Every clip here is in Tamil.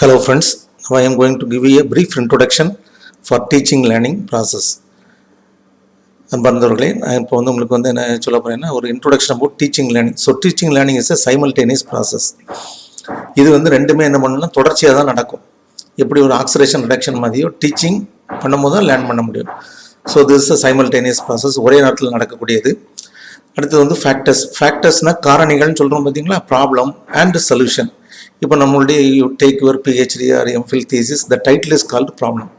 Hello friends, now I am going to give you a brief introduction for teaching learning process. அன்பார்ந்தவர்களே, நான் இப்போ உங்களுக்கு என்ன சொல்ல போகிறேன்னா ஒரு introduction about teaching learning. So teaching learning is a simultaneous process. இது ரெண்டுமே என்ன பண்ணணும்னா தொடர்ச்சியாக தான் நடக்கும். எப்படி ஒரு ஆக்சிலேஷன் ரிடக்ஷன் மாதிரியோ டீச்சிங் பண்ணும்போது தான் லேர்ன் பண்ண முடியும். So this is a simultaneous process, ஒரே நேரத்தில் நடக்கக்கூடியது. அடுத்தது ஃபேக்டர்ஸ்னால் காரணிகள்னு சொல்கிறோம் பார்த்தீங்களா, ப்ராப்ளம் அண்ட் சொல்யூஷன். இப்போ நம்மளுடைய you take your PhD or MPhil thesis, the title is called problem.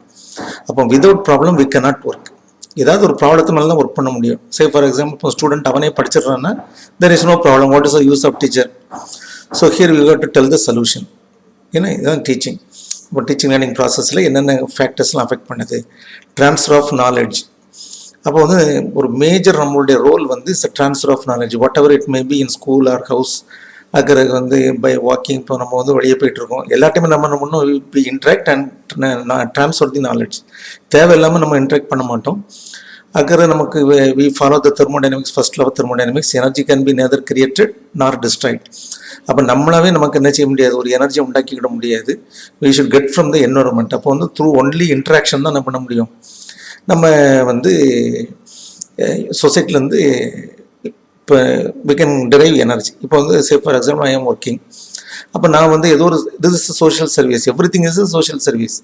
அப்போ without problem we cannot work. ஏதாவது ஒரு ப்ராப்ளத்து மேலே தான் ஒர்க் பண்ண முடியும். சே ஃபார் எக்ஸாம்பிள், இப்போ ஸ்டூடெண்ட் அவனே படிச்சிடறான்னா there is no problem, what is the use of teacher? So here we have to tell the solution. ஏன்னா இதுதான் டீச்சிங். இப்போ டீச்சிங் லேர்னிங் ப்ராசஸில் என்னென்ன ஃபேக்டர்ஸ்லாம் அஃபெக்ட் பண்ணுது? Transfer of knowledge. அப்போ ஒரு மேஜர் நம்மளுடைய role is transfer of knowledge, whatever it may be in school or house. அதுக்கு பை வாக்கிங். இப்போ நம்ம வெளியே போயிட்டுருக்கோம், எல்லாத்தையுமே நம்ம பண்ணணும் we interact and transfer the knowledge. தேவையில்லாமல் நம்ம இன்ட்ராக்ட் பண்ண மாட்டோம். நமக்கு we follow the thermodynamics, first law thermodynamics. Energy can be neither created nor destroyed. அப்போ நம்மளாவே நமக்கு என்ன செய்ய முடியாது, ஒரு எனர்ஜியை உண்டாக்கிக்கிட முடியாது. We should get from the environment. அப்போ த்ரூ ஒன்லி இன்ட்ராக்ஷன் தான் என்ன பண்ண முடியும். நம்ம சொசைட்டிலேருந்து இப்போ வி கேன் டிரைவ் எனர்ஜி. இப்போ say for example I am working. அப்போ நான் ஏதோ ஒரு this is social service, everything is social service.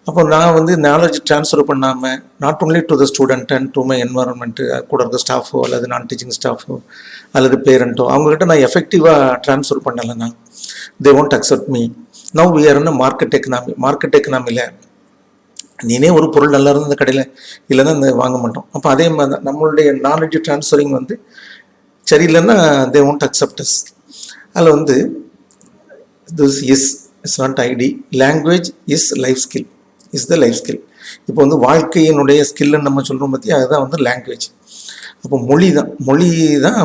அப்போ நான் நாலேஜ் ட்ரான்ஸ்ஃபர் பண்ணாமல் not only to the student and to my environment, கூட இருக்க ஸ்டாஃபோ அல்லது நான் டீச்சிங் ஸ்டாஃபோ அல்லது பேரண்ட்டோ அவங்ககிட்ட நான் எஃபெக்டிவாக ட்ரான்ஸ்ஃபர் பண்ணலைன்னா they won't accept me. Now we are in market economy. Market எக்கனாமியில் நீனே ஒரு பொருள் நல்லா இருந்த கடையில் இல்லைன்னா வாங்க மாட்டோம். அப்போ அதே மாதிரி தான் நம்மளுடைய நாலேஜ் ட்ரான்ஸ்ஃபரிங் சரியில்லைன்னா தே ஒன்ட் அக்செப்ட் அஸ். அதில் this is not it. Language is life skill, is the life skill. இப்போ வாழ்க்கையினுடைய ஸ்கில்லுன்னு நம்ம சொல்கிறோம் பற்றி, அதுதான் லாங்குவேஜ். அப்போ மொழி தான்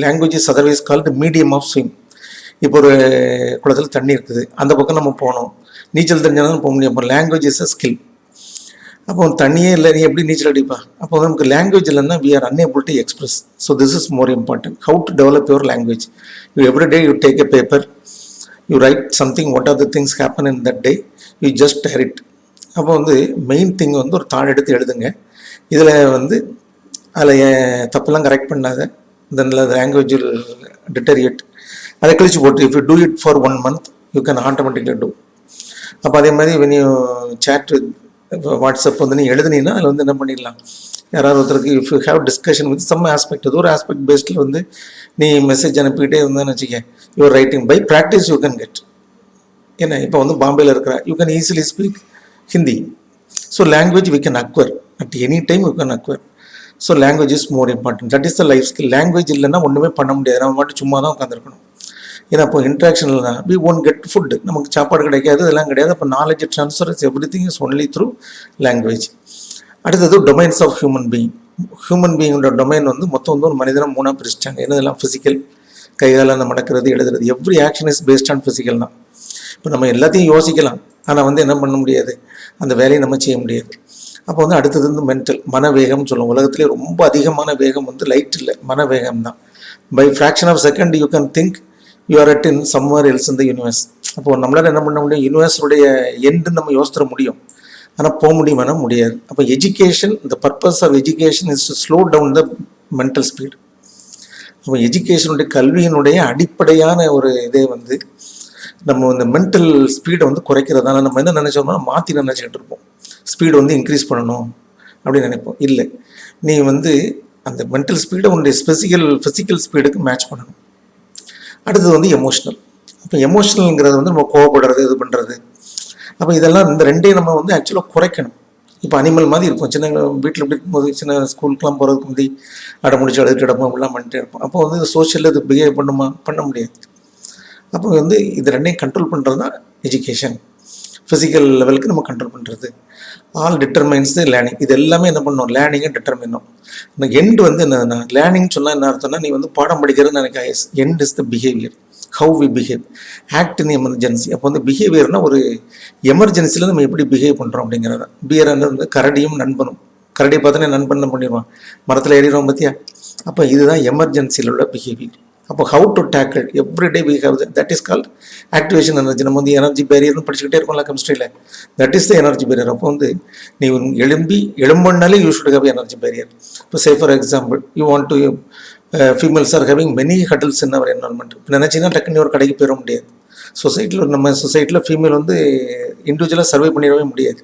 language is otherwise called medium of swim. இப்போ ஒரு குளத்தில் தண்ணி இருக்குது, அந்த பக்கம் நம்ம போகணும், நீச்சல் தெரிஞ்சாலும் போக முடியும். அப்போ லாங்குவேஜ் இஸ் அ ஸ்கில். அப்போ தண்ணியே இல்லை, நீ எப்படி நீச்சல் அடிப்பா? அப்போ நமக்கு லாங்குவேஜ் இல்லைன்னா we are unable to express. So this is more important. How to develop your language? You every day you take a paper, you write something, what are the things happen in that day, you just dare it. அப்போ மெயின் திங் ஒரு தாள் எடுத்து எழுதுங்க. இதில் அதில் தப்பெல்லாம் கரெக்ட் பண்ணாத, தென் லாங்குவேஜ் வில் டிட்டரியேட். அதை கழிச்சு போட்டு if you do it for 1 month you can automatically do. அப்போ அதே மாதிரி when you chat with WhatsApp நீ எழுதுனீங்கன்னா அதில் என்ன பண்ணிடலாம், யாராவது ஒருத்தருக்கு if you have discussion with some aspect, ஏதோ ஒரு ஆஸ்பெக்ட் பேஸ்டில் நீ மெசேஜ் அனுப்பிக்கிட்டே இருந்தேன்னு வச்சுக்க, your writing by practice you can get. ஏன்னா இப்போ பாம்பேயில் இருக்கிற you can easily speak Hindi. So language we can acquire at any time, you can acquire. So language is more important. That is the life skill. Language இல்லைன்னா ஒன்றுமே பண்ண முடியாது, நம்ம மட்டும் சும்மா தான் உட்காந்துருக்கணும். ஏன்னா இப்போ இன்ட்ராக்ஷன் இல்லைனா வி ஒன்ட் கெட் ஃபுட்டு, நமக்கு சாப்பாடு கிடைக்காது, இதெல்லாம் கிடையாது. அப்போ knowledge transfer is everything is only through language. அடுத்தது domains of human being. Human பீயிங்கோட டொமைன் மொத்தம் ஒரு மனிதனை 3ஆக பிரிச்சிட்டாங்க. என்னதெல்லாம்? ஃபிசிக்கல், கைகால நடக்கிறது, எழுதுறது. Every action is based on physical தான். இப்போ நம்ம எல்லாத்தையும் யோசிக்கலாம், ஆனால் என்ன பண்ண முடியாது, அந்த வேலையை நம்ம செய்ய முடியாது. அப்போ அடுத்தது மென்டல், மனவேகம்னு சொல்லுவோம். உலகத்துலேயே ரொம்ப அதிகமான வேகம் லைட் இல்லை, மனவேகம் தான். By fraction of second you can think you are at in somewhere else in the universe. அப்போது நம்மளால் என்ன பண்ண முடியும், யூனிவர்ஸுடைய எண்டுன்னு நம்ம யோசித்துற முடியும், ஆனால் போக முடியுமானா முடியாது. அப்போ education, the purpose of education is to slow down the mental speed. அப்போ எஜுகேஷனுடைய கல்வியினுடைய அடிப்படையான ஒரு இதே நம்ம இந்த மென்டல் ஸ்பீடை குறைக்கிறதால நம்ம என்ன நினச்சோம்னா மாற்றி நினச்சிக்கிட்டு இருப்போம். ஸ்பீடு இன்க்ரீஸ் பண்ணணும் அப்படின்னு நினைப்போம். இல்லை, நீ அந்த மென்டல் ஸ்பீடை உன்னுடைய ஃபிசிக்கல் ஸ்பீடுக்கு மேட்ச் பண்ணணும். அடுத்தது எமோஷ்னல். அப்போ எமோஷ்னல்ங்கிறது நம்ம கோவப்படுறது, இது பண்ணுறது. அப்போ இதெல்லாம் இந்த ரெண்டையும் நம்ம ஆக்சுவலாக குறைக்கணும். இப்போ அனிமல் மாதிரி இருக்கும். சின்ன வீட்டில் எப்படி இருக்கும்போது, சின்ன ஸ்கூலுக்குலாம் போகிறதுக்கு முந்தி அடை முடிச்சு அழுதுட்டு கிடப்போம், இப்படிலாம் பண்ணிட்டே இருப்போம். அப்போ சோஷியலில் இது பிஹேவ் பண்ண முடியாது. அப்போ இது ரெண்டையும் கண்ட்ரோல் பண்ணுறது தான் எஜுகேஷன். ஃபிசிக்கல் லெவலுக்கு நம்ம கண்ட்ரோல் பண்ணுறது. All determines the learning. இது எல்லாமே என்ன பண்ணணும், லேர்னிங்கை டிட்டர்மினும். இந்த எண்ட் என்னதுன்னா, லேர்னிங் சொன்னால் என்ன அர்த்தம்னா, நீ பாடம் படிக்கிறதுன்னு எனக்கு end is the behaviour, how we behave. Act in emergency. அப்போ பிஹேவியர்னா ஒரு எமர்ஜென்சியில் நம்ம எப்படி பிஹேவ் பண்ணுறோம் அப்படிங்கிறத. பிஹேவியர் கரடியும் நண்பனும். கரடியை பார்த்தோன்னே நண்பன் பண்ணிடுவான், மரத்தில் ஏறிடுவோம் பார்த்தியா. அப்போ இதுதான் எமர்ஜென்சியில் உள்ள பிஹேவியர். அப்போ how to tackle every day we have that is called activation energy. நம்ம வந்து எனர்ஜி பேரியர்னு படிச்சுக்கிட்டே இருக்கோம்ல கெமிஸ்ட்ரியில், that is the energy barrier. அப்போ வந்து நீ எழும்புனாலே you should have energy barrier. இப்போ say for example you want to females are having many hurdles in our environment. இப்போ நினச்சிங்கன்னா டக்குன்னு ஒரு கடைக்கு போயிட முடியாது. சொசைட்டியில் நம்ம சொசைட்டியில் ஃபீமேல் வந்து இண்டிவிஜுவலாக சர்வே பண்ணிடவே முடியாது.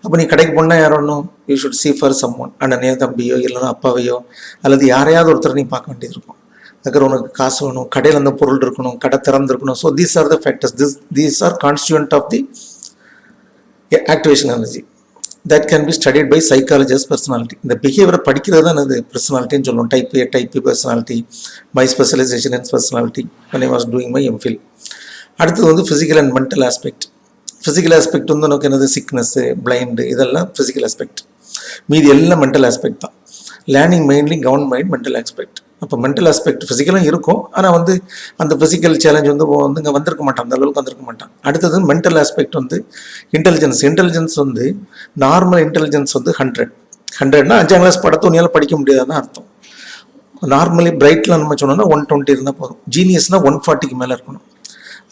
அப்போ நீ கடைக்கு போனால் யார் ஒன்றும் you should see for someone, அண்ணனையோ தம்பியோ இல்லைன்னா அப்பாவையோ அல்லது யாரையாவது ஒருத்தர் நீ பார்க்க வேண்டியது இருக்கும். அதுக்கு உனக்கு காசு வேணும், கடையில் அந்த பொருள் இருக்கணும், கடை திறந்துருக்கணும். So these are the factors, these are constituent of the activation energy that can be studied by psychologist personality. இந்த பிஹேவியரை படிக்கிறது தான் அது பர்சனாலிட்டின்னு சொல்லுவோம். Type A, type B personality, my specialisation in personality when I was doing my MPhil. அடுத்தது வந்து physical and mental aspect. Physical aspect வந்து நமக்கு என்னது, சிக்னஸ்ஸு, பிளைண்டு, இதெல்லாம் ஃபிசிக்கல் ஆஸ்பெக்ட். மீதி எல்லாம் மென்டல் ஆஸ்பெக்ட் தான். Learning mainly govern mind mental aspect. அப்போ மென்டல் ஆஸ்பெக்ட் ஃபிசிக்கலும் இருக்கும், ஆனால் வந்து அந்த ஃபிசிக்கல் சேலஞ்ச் வந்து இங்கே வந்திருக்க மாட்டான், அந்த அளவுக்கு வந்திருக்க மாட்டான். அடுத்தது மென்டல் ஆஸ்பெக்ட் வந்து இன்டெலிஜென்ஸ். இன்டெலிஜென்ஸ் வந்து நார்மல் இன்டெலிஜென்ஸ் வந்து 100னா 5ஆம் கிளாஸ் படத்தை உன்னால் படிக்க முடியாதுன்னு அர்த்தம். நார்மலி பிரைட்டில் நம்ம சொன்னோம்னா 120 இருந்தால் போதும். ஜீனியஸ்னால் 140க்கு மேலே இருக்கணும்.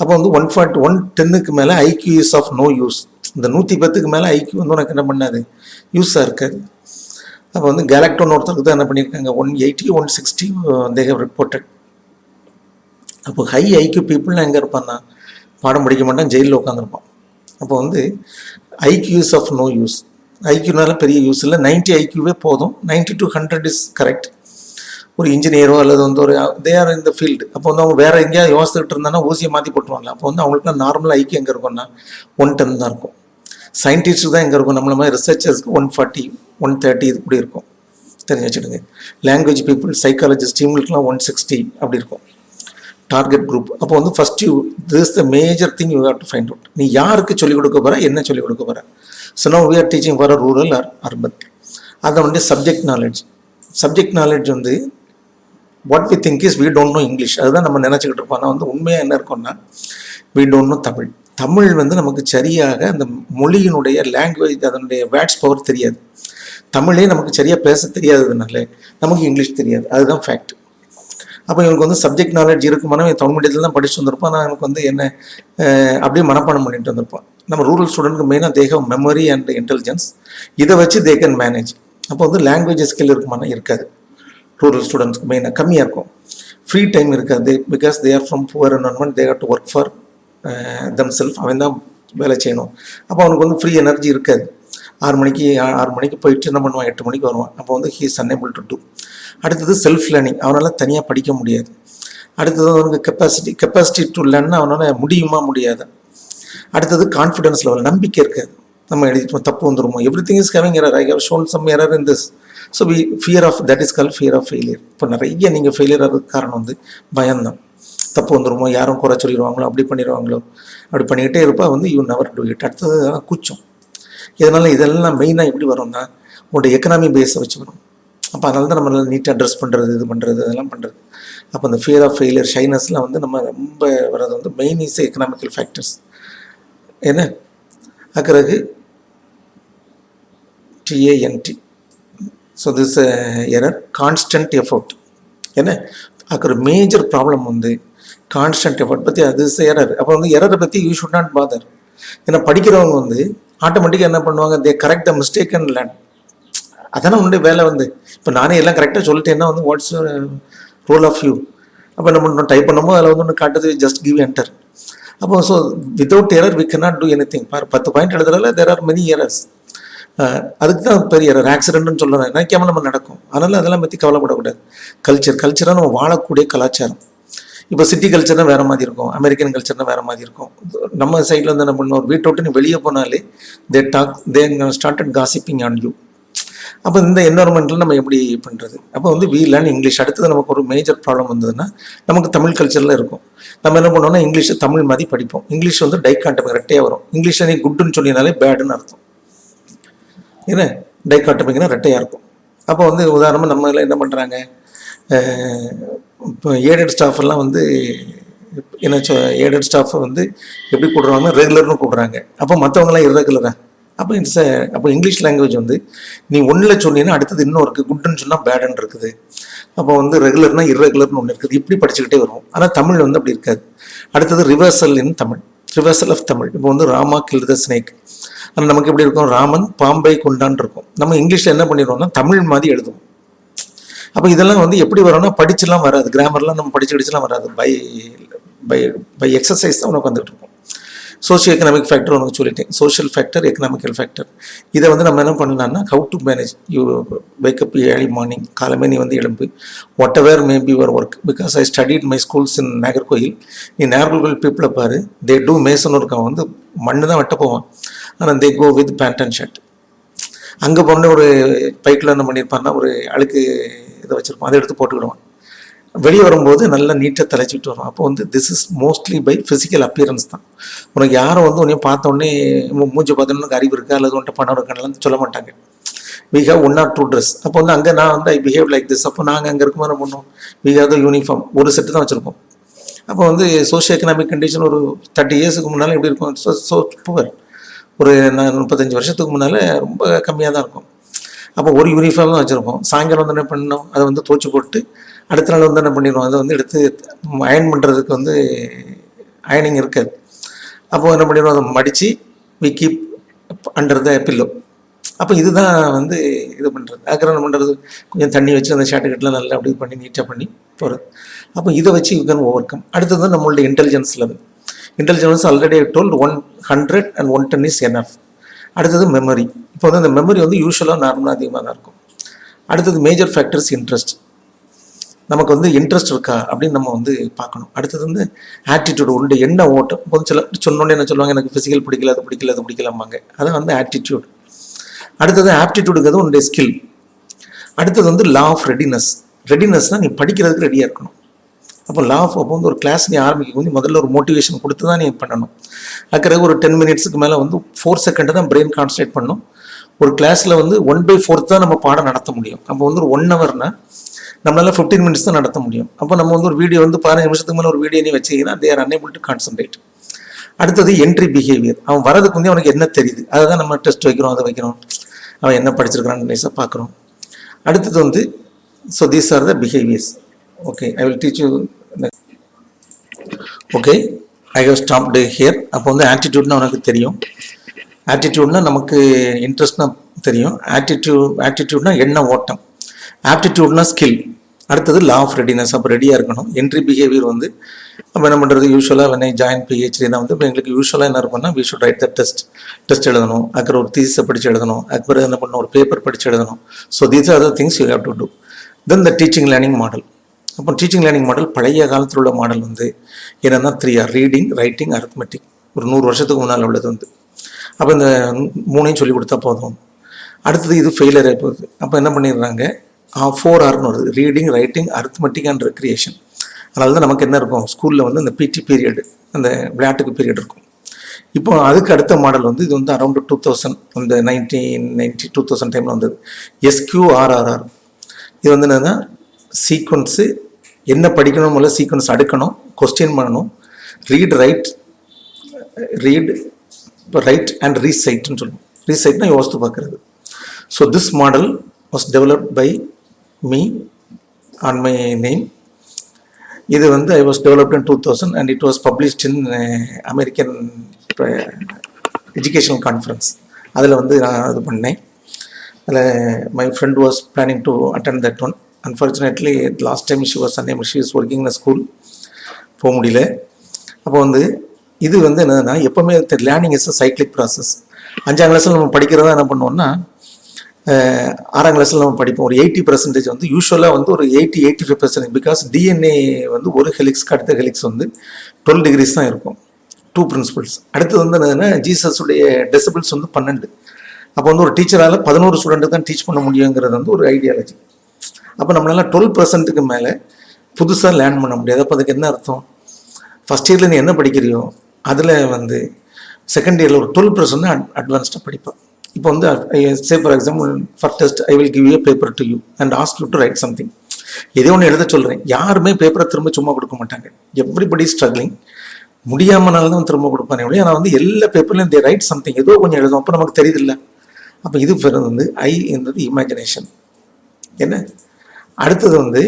அப்போ வந்து 140 110க்கு மேலே IQ is of no use. இந்த 110க்கு மேலே ஐக்யூ வந்து உனக்கு என்ன பண்ணாது, யூஸாக இருக்காது. அப்போ வந்து கேலக்டோன்னு ஒருத்தருக்கு தான் என்ன பண்ணியிருக்காங்க, 180 160 they have reported. அப்போ ஹை ஐக்யூ பீப்புள்லாம் எங்கே இருப்பான்னா பாடம் படிக்க மாட்டான், ஜெயிலில் உட்காந்துருப்பான். அப்போ வந்து IQ is of no use. ஐக்யூனால பெரிய யூஸ் இல்லை, 90 ஐக்யூவே போதும். 90 to 100 இஸ் கரெக்ட். ஒரு இன்ஜினியரோ அல்லது வந்து ஒரு தே ஆர் இந்த ஃபீல்டு. அப்போ வந்து அவங்க வேறு எங்கேயாவது யோசிச்சுட்டு இருந்தாங்கன்னா ஊசியை மாற்றி போட்டுருவாங்க. அப்போ வந்து அவங்களுக்குலாம் நார்மல் ஐக்கியம் எங்கே இருக்கும்னா 110 தான் இருக்கும். சயின்டிஸ்ட்டு தான் எங்கே இருக்கும், நம்மள மாதிரி ரிசர்ச்சர்ஸ்க்கு 140 130 இது இப்படி இருக்கும், தெரிஞ்சு வச்சுடுங்க. லாங்குவேஜ் பீப்புள், சைக்காலஜிஸ்ட், டீம்களுக்குலாம் 160 அப்படி இருக்கும் டார்கெட் குரூப். அப்போ வந்து first you this the major thing you have to find out. நீ யாருக்கு சொல்லிக் கொடுக்க போகிற, என்ன சொல்லிக் கொடுக்க போகிற. So no we are teaching for rural or urban. அதை வந்து சப்ஜெக்ட் நாலேஜ். சப்ஜெக்ட் நாலேஜ் வந்து what we think is we don't know English. அதுதான் நம்ம நினச்சிக்கிட்டு இருப்போம். ஆனால் வந்து உண்மையாக என்ன இருக்கும்னா we don't know Tamil. Tamil வந்து நமக்கு சரியாக அந்த மொழியினுடைய லாங்குவேஜ், அதனுடைய வேர்ட்ஸ் பவர் தெரியாது. தமிழே நமக்கு சரியாக பேச தெரியாததுனால நமக்கு இங்கிலீஷ் தெரியாது, அதுதான் ஃபேக்ட். அப்போ இவனுக்கு வந்து சப்ஜெக்ட் நாலேஜ் இருக்குமானா தமிழ் மீடியத்தில் தான் படிச்சுட்டு வந்திருப்பான். ஆனால் எனக்கு வந்து என்ன அப்படியே மனப்பாடம் பண்ணிட்டு வந்திருப்பான். நம்ம ரூரல் ஸ்டூடெண்ட்க்கு மெயினாக they have memory and intelligence. இதை வச்சு தே கேன் மேனேஜ். அப்போ வந்து லாங்குவேஜ் ஸ்கில் இருக்குமானா இருக்காது. ரூரல் ஸ்டூடெண்ட்ஸ்க்கு மெயினாக கம்மியாக இருக்கும். ஃப்ரீ டைம் இருக்காது, because they are from poor environment, they have to work for themself. அவன் தான் வேலை செய்யணும். அப்போ அவனுக்கு வந்து ஃப்ரீ எனர்ஜி இருக்காது. 6 மணிக்கு போயிட்டு என்ன பண்ணுவான், 8 மணிக்கு வருவான். அப்போ வந்து he is unable to do. அடுத்தது செல்ஃப் லேர்னிங். அவனால் தனியாக படிக்க முடியாது. அடுத்தது அவனுக்கு கெப்பாசிட்டி டு லேர்ன் அவனால் முடியுமா முடியாது. அடுத்தது கான்ஃபிடன்ஸ் லெவல், நம்பிக்கை இருக்காது. நம்ம எழுதிட்டு தப்பு வந்துருமோ, everything is having error. I have shown some error in this. So fear of that is call fear of failure. இப்போ நிறைய நீங்கள் ஃபெயிலியர் ஆகிறதுக்கு காரணம் வந்து பயம்தான். தப்பு வந்துருமோ, யாரும் குறை சொல்லிடுவாங்களோ, அப்படி பண்ணிடுவாங்களோ, அப்படி பண்ணிக்கிட்டே இருப்பா வந்து யூ நெவர் டூ இட். அடுத்தது கூச்சம். இதெல்லாம் மெயினாக எப்படி வரும்னா உங்களுடைய எக்கனாமி பேஸை வச்சு வரும். அப்போ அதனால தான் நம்ம நீட்டாக ட்ரெஸ் பண்ணுறது, இது பண்ணுறது, அதெல்லாம் பண்ணுறது. அப்போ அந்த ஃபியர் ஆஃப் ஃபெயிலியர், ஷைனஸ்லாம் வந்து நம்ம ரொம்ப வர்றது வந்து மெயின் இஸ் எக்கனாமிக்கல் ஃபேக்டர்ஸ். என்ன அக்கறகு TANT. So this error constant effort. என்ன அதுக்கு ஒரு மேஜர் ப்ராப்ளம் வந்து கான்ஸ்டன்ட் எஃபோர்ட் பற்றி. அது எரர். அப்போ வந்து எரரை பற்றி யூ ஷுட் நாட் பாதர். ஏன்னா படிக்கிறவங்க வந்து ஆட்டோமேட்டிக்காக என்ன பண்ணுவாங்க, they correct the mistake and learn. அதானே உன்னுடைய வேலை வந்து. இப்போ நானே எல்லாம் கரெக்டாக சொல்லிட்டேன்னா வந்து வாட்ஸ் ரோல் ஆஃப் யூ. அப்போ என்ன பண்ணணும், டைப் பண்ணும்போது அதில் வந்து ஒன்று காட்டுது, ஜஸ்ட் கிவ் என்டர். அப்போ so without error we can not do anything. 10 point எழுதுறதுல தேர் ஆர் மெனி எரர்ஸ். அதுக்கு தான் பெரிய எரர். ஆக்சிடென்ட்னு சொல்லணும், நினைக்காம நம்ம நடக்கும். அதனால் அதெல்லாம் பற்றி கவலைப்படக்கூடாது. கல்ச்சராக நம்ம வாழக்கூடிய கலாச்சாரம். இப்போ சிட்டி கல்ச்சர்னால் வேறு மாதிரி இருக்கும், அமெரிக்கன் கல்ச்சர்னால் வேறு மாதிரி இருக்கும். நம்ம சைடில் வந்து என்ன பண்ணணும், ஒரு வீட்டை விட்டு நீ வெளியே போனாலே they started gossiping on you. அப்போ இந்த என்வரன்மெண்ட்டில் நம்ம எப்படி பண்ணுறது. அப்போ வந்து வி லேர்ன் இங்கிலீஷ். அடுத்தது நமக்கு ஒரு மேஜர் ப்ராப்ளம் வந்ததுன்னா நமக்கு தமிழ் கல்ச்சரில் இருக்கும். நம்ம என்ன பண்ணோம்னா இங்கிலீஷை தமிழ் மாதிரி படிப்போம். இங்கிலீஷ் வந்து டைகாட்டமிக், ரெட்டையாக வரும். இங்கிலீஷில் நீ குட்டுன்னு சொல்லினாலே பேடுன்னு அர்த்தம். ஏன்னா டைகாட்டமிக்னா ரெட்டையாக இருக்கும். அப்போ வந்து உதாரணமாக நம்ம எல்லாம் என்ன பண்ணுறாங்க, இப்போ ஏடட் ஸ்டாஃப் எல்லாம் வந்து என்ன ஏடட் ஸ்டாஃபை வந்து எப்படி கூடுறாங்கன்னா ரெகுலர்னு கூடுறாங்க. அப்போ மற்றவங்களாம் இர்ரெகுலராக அப்போ அப்போ இங்கிலீஷ் லாங்குவேஜ் வந்து நீ ஒன்றில் சொன்னீங்கன்னா அடுத்தது இன்னும் இருக்குது, குட்டுன்னு சொன்னால் பேடுன்னு இருக்குது, அப்போ வந்து ரெகுலர்னா இர்ரெகுலர்னு ஒன்று இருக்குது, இப்படி படிச்சுக்கிட்டே வரும். ஆனால் தமிழ் வந்து அப்படி இருக்காது. அடுத்தது reversal in Tamil, reversal of Tamil. இப்போ வந்து ராமா கில் த ஸ்னேக், ஆனால் நமக்கு எப்படி இருக்கும், ராமன் பாம்பை கொண்டான் இருக்கும். நம்ம இங்கிலீஷில் என்ன பண்ணிடுவோம்னா தமிழ் மாதிரி எழுதுவோம். அப்போ இதெல்லாம் வந்து எப்படி வரும்னா படிச்சுலாம் வராது, கிராமர்லாம் நம்ம படிச்சுலாம் வராது, பை பை பை எக்ஸசைஸ் தான் உனக்கு வந்துட்டு இருக்கும். சோஷியோ எக்கனாமிக் ஃபேக்டர் உனக்கு சொல்லிட்டேன், சோஷியல் ஃபேக்டர், எக்கனாமிக்கல் ஃபேக்டர். இதை வந்து நம்ம என்ன பண்ணலாம்னா how to manage you wake up early morning, காலமே நீ வந்து எழும்பு, what ever may be your work. Because I studied my schools இன் நாகர்கோயில். நீ நாகர்கோயில் பீப்புளை பாரு, தே டூ மேசன் இருக்கான், வந்து மண்ணு தான் வெட்ட போவான், ஆனால் they go with pant and shirt. அங்கே போன ஒரு பைக்கில் என்ன பண்ணியிருப்பான்னா ஒரு அழுக்கு இதை வச்சுருப்பான், அதை எடுத்து போட்டுக்கிடுவான். வெளியே வரும்போது நல்லா நீட்டாக தலைச்சிட்டு வரும். அப்போ வந்து this is mostly by physical appearance தான். உனக்கு யாரும் வந்து உன்னையும் பார்த்த உடனே மூஞ்சி பார்த்தோன்னு அறிவு இருக்கா அல்லது உன்ட்ட பணம் இருக்கான்னு சொல்ல மாட்டாங்க. We have 1 or 2 dress. அப்போ வந்து அங்கே நான் வந்து ஐ பிஹேவ் லைக் திஸ். அப்போ நாங்கள் அங்கே இருக்கும்போது என்ன பண்ணோம், வி ஹேவ் த யூனிஃபார்ம், ஒரு செட்டு தான் வச்சுருப்போம். அப்போ வந்து சோஷியோ எக்கனாமிக் கண்டிஷன் ஒரு 30 இயர்ஸுக்கு முன்னால் எப்படி இருக்கும், ஸோ புவர். ஒரு 35 வருஷத்துக்கு முன்னால் ரொம்ப கம்மியாக தான் இருக்கும். அப்போ ஒரு யூனிஃபார்ம் தான் வச்சுருப்போம். சாயங்காலம் வந்து என்ன பண்ணோம், அதை வந்து துவச்சி போட்டு அடுத்த நாள் வந்து என்ன பண்ணிடுவோம், அதை வந்து எடுத்து அயன் பண்ணுறதுக்கு வந்து அயனிங் இருக்காது. அப்போது என்ன பண்ணிடுவோம், அதை மடித்து we keep under the pillow. அப்போ இதுதான் வந்து இது பண்ணுறது, ஆக்கிரமணம் பண்ணுறது. கொஞ்சம் தண்ணி வச்சு அந்த ஷார்ட்டுக்கெட்லாம் நல்லா அப்படி பண்ணி நீட்டாக பண்ணி போகிறது. அப்போ இதை வச்சு யூ கேன் ஓவர் கம். அடுத்தது நம்மளுடைய intelligence level. Intelligence already told 100 and 110 is enough. அடுத்தது மெமரி. இப்போ வந்து அந்த மெமரி வந்து யூஸ்வலாக நார்மலாக அதிகமாக தான் இருக்கும். அடுத்தது மேஜர் ஃபேக்டர்ஸ் இன்ட்ரெஸ்ட். நமக்கு வந்து இன்ட்ரெஸ்ட் இருக்கா அப்படின்னு நம்ம வந்து பார்க்கணும். அடுத்தது வந்து ஆட்டிடியூடு, உண்டு என்ன ஓட்டம். கொஞ்சம் சில சொன்னோன்னே என்ன சொல்லுவாங்க, எனக்கு ஃபிசிக்கல் பிடிக்கல, அது பிடிக்கல, அது பிடிக்கலாமாங்க. அதான் வந்து ஆட்டிடியூட். அடுத்தது ஆப்டிடியூடுங்கிறது உன்னுடைய ஸ்கில். அடுத்தது வந்து லா ஆஃப் ரெடினஸ். ரெடினஸ்னால் நீ படிக்கிறதுக்கு ரெடியாக இருக்கணும். அப்போ லா ஆஃப், அப்போ வந்து ஒரு கிளாஸ் நீ ஆரம்பிக்கும் போது முதல்ல ஒரு மோட்டிவேஷன் கொடுத்து தான் நீ பண்ணணும். அதுக்கு ஒரு 10 மினிட்ஸுக்கு மேலே வந்து 4 செகண்ட் தான் பிரெயின் கான்சன்ட்ரேட் பண்ணணும். ஒரு கிளாஸில் வந்து 1/4 தான் நம்ம பாடம் நடத்த முடியும். அப்போ வந்து ஒரு 1 ஹவர்னா நம்மளால 15 மினிட்ஸ் தான் நடத்த முடியும். அப்போ நம்ம வந்து ஒரு வீடியோ வந்து 15 நிமிஷத்துக்கு மேலே ஒரு வீடியோ நீ வச்சிங்கன்னா தே ஆர் அன்ஏபிள் டு கான்சன்ட்ரேட். அடுத்தது என்ட்ரி பிஹேவியர். அவன் வரதுக்கு வந்து அவனுக்கு என்ன தெரியுது அதை தான் நம்ம டெஸ்ட் வைக்கிறோம், அதை வைக்கிறோம். அவன் என்ன படிச்சிருக்கிறான்னு நைஸாக பார்க்குறோம். அடுத்தது வந்து so these are the behaviours. Okay, I will teach you. Okay, I have stopped here. அப்போ வந்து ஆட்டிடியூட்னா உனக்கு தெரியும். ஆட்டிடியூட்னா நமக்கு இன்ட்ரெஸ்ட்னா தெரியும். ஆட்டிடியூட்னா என்ன ஓட்டம். ஆப்டிடியூட்னா ஸ்கில். அடுத்தது லா ஆஃப் ரெடினஸ். அப்போ ரெடியாக இருக்கணும். என்ட்ரி பிஹேவியர் வந்து நம்ம என்ன பண்ணுறது, யூஸ்வலாக வென் ஐ ஜாயின் பிஹெச்டி தான் வந்து இப்போ எங்களுக்கு யூஸ்வலாக என்ன இருக்கும்னா we should write the test எழுதணும். அதுக்கு ஒரு தீஸை படித்து எழுதணும். அதுக்கு என்ன பண்ணணும், ஒரு பேப்பர் படித்து எழுதணும். So these are the things you have to do. Then the teaching learning model. அப்போ டீச்சிங் லேர்னிங் மாடல் பழைய காலத்தில் உள்ள மாடல் வந்து என்னென்னா 3R: ரீடிங், ரைட்டிங், அரித்மெட்டிக். ஒரு 100 வருஷத்துக்கு முன்னால் உள்ளது வந்து. அப்போ இந்த 3ஐயும் சொல்லி கொடுத்தா போதும். அடுத்தது இது ஃபெயிலியர் ஆகி போகுது. அப்போ என்ன பண்ணிடுறாங்க, 4Rன்னு வருது: reading, writing, arithmetic and recreation. அதனால தான் நமக்கு என்ன இருக்கும், ஸ்கூலில் வந்து இந்த பிடி பீரியடு, அந்த விளையாட்டுக்கு பீரியட் இருக்கும். இப்போ அதுக்கு அடுத்த மாடல் வந்து இது வந்து அரௌண்ட் 2000, அந்த 1990 2000 டைமில் வந்தது SQRRR. இது வந்து என்னன்னா சீக்வன்ஸு, என்ன படிக்கணும், முதல்ல சீக்வன்ஸ் அடுக்கணும், கொஸ்டின் பண்ணணும், ரைட் அண்ட் ரீசைட்னு சொல்லுவோம். ரீசைட்னா யோசித்து பார்க்குறது. So this model was developed by me on my name. இது வந்து I was developed in 2000 and it was published in American educational conference. அதில் வந்து நான் இது பண்ணேன். அதில் my friend was planning to attend that one. Unfortunately last time she was unable, she is working in school, போக முடியல. அப்போ வந்து இது வந்து என்னதுன்னா, எப்போவுமே learning is a cyclic process. 5ஆம் கிளாஸில் நம்ம படிக்கிறதா என்ன பண்ணுவோம்னா, 6ஆம் கிளாஸில் நம்ம படிப்போம். ஒரு 80% வந்து யூஸ்வலாக வந்து ஒரு 80-85%. பிகாஸ் டிஎன்ஏ வந்து ஒரு ஹெலிக்ஸ்க்கு அடுத்த ஹெலிக்ஸ் வந்து 12 degrees தான் இருக்கும். 2 principles. அடுத்தது வந்து என்னதுன்னா, ஜீசஸுடைய டெசிபிள்ஸ் வந்து 12. அப்போ வந்து ஒரு டீச்சரால் 11 ஸ்டூடெண்ட்டு தான் டீச் பண்ண முடியுங்கிறது வந்து ஒரு ஐடியாலஜி. அப்போ நம்மளால 12%க்கு மேலே புதுசாக லேர்ன் பண்ண முடியாது. அப்போ அதுக்கு என்ன அர்த்தம், ஃபஸ்ட் இயரில் நீ என்ன படிக்கிறியோ அதில் வந்து செகண்ட் இயரில் ஒரு 12% தான் அட்வான்ஸ்டாக படிப்பேன். இப்போ வந்து சே for example, for test I will give you paper to you and ask you to right something. எதோ ஒன்று எழுத சொல்கிறேன். யாருமே பேப்பரை திரும்ப சும்மா கொடுக்க மாட்டாங்க. Everybody struggling. முடியாமனால தான் திரும்ப கொடுப்பானே ஒழிய. ஆனால் வந்து எல்லா பேப்பர்லையும் தே ரைட் சம்திங், ஏதோ கொஞ்சம் எழுதும், அப்போ நமக்கு தெரியுது இல்லை. அப்போ இது பேர் வந்து ஐ என்றது இமேஜினேஷன். என்ன அடுத்தது வந்து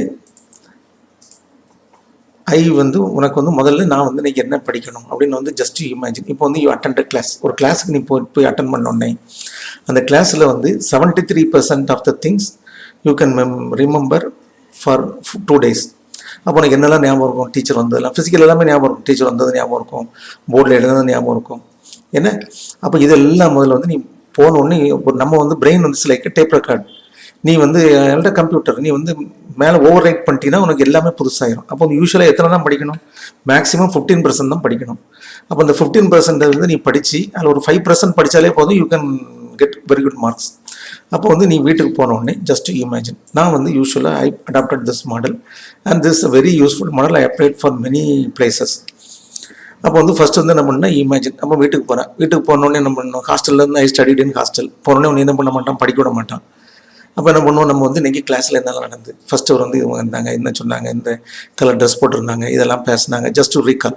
ஐ வந்து உனக்கு வந்து முதல்ல நான் வந்து இன்னைக்கு என்ன படிக்கணும் அப்படின்னு வந்து ஜஸ்ட் இமேஜின். இப்போ வந்து யூ அட்டெண்ட் கிளாஸ், ஒரு கிளாஸுக்கு நீ போய் அட்டன் பண்ணோடனே அந்த கிளாஸில் வந்து 73% of the things you can remember for 2 days. அப்போ உனக்கு என்னெல்லாம் ஞாபகம் இருக்கும், டீச்சர் வந்ததெல்லாம், ஃபிசிக்கல் எல்லாமே ஞாபகம் இருக்கும், டீச்சர் வந்தது ஞாபகம் இருக்கும், போர்டில் எழுதுனது ஞாபகம் இருக்கும். என்ன அப்போ இதெல்லாம் முதல்ல வந்து நீ போனோடனே நம்ம வந்து பிரெயின் வந்து லைக் டேப் ரெக்கார்ட். நீ வந்து எல்ட கம்ப்யூட்டர், நீ வந்து மேலே ஓவர் ரைட் பண்ணிட்டீங்கன்னா உனக்கு எல்லாமே புதுசாகிடும். அப்போ வந்து யூஸ்வலாக எத்தனை தான் படிக்கணும், மேக்ஸிமம் 15% தான் படிக்கணும். அப்போ அந்த 15% வந்து நீ படித்து அதில் ஒரு 5% படித்தாலே போதும், you can get very good marks. அப்போ வந்து நீ வீட்டுக்கு போனோடனே ஜஸ்ட் இமேஜின். நான் வந்து யூஸ்வலாக I adapted this model and this a very useful model. I applied for many places. அப்போ வந்து ஃபஸ்ட் வந்து என்ன பண்ணால் இமேஜின். அப்போ வீட்டுக்கு போகிறேன், வீட்டுக்கு போனோடனே என்ன பண்ணணும், ஹாஸ்டல்லேருந்து ஐ ஸ்டடிட் இன் ஹாஸ்டல். போனோடனே ஒன்று என்ன பண்ண மாட்டான், படிக்க விட மாட்டான். அப்போ என்ன பண்ணுவோம், நம்ம வந்து இன்றைக்கி கிளாஸில் என்னெல்லாம் நடந்து, ஃபஸ்ட்டு அவர் வந்து இவங்க இருந்தாங்க, என்ன சொன்னாங்க, இந்த கலர் ட்ரெஸ் போட்டிருந்தாங்க, இதெல்லாம் பேசினாங்க, just to recall.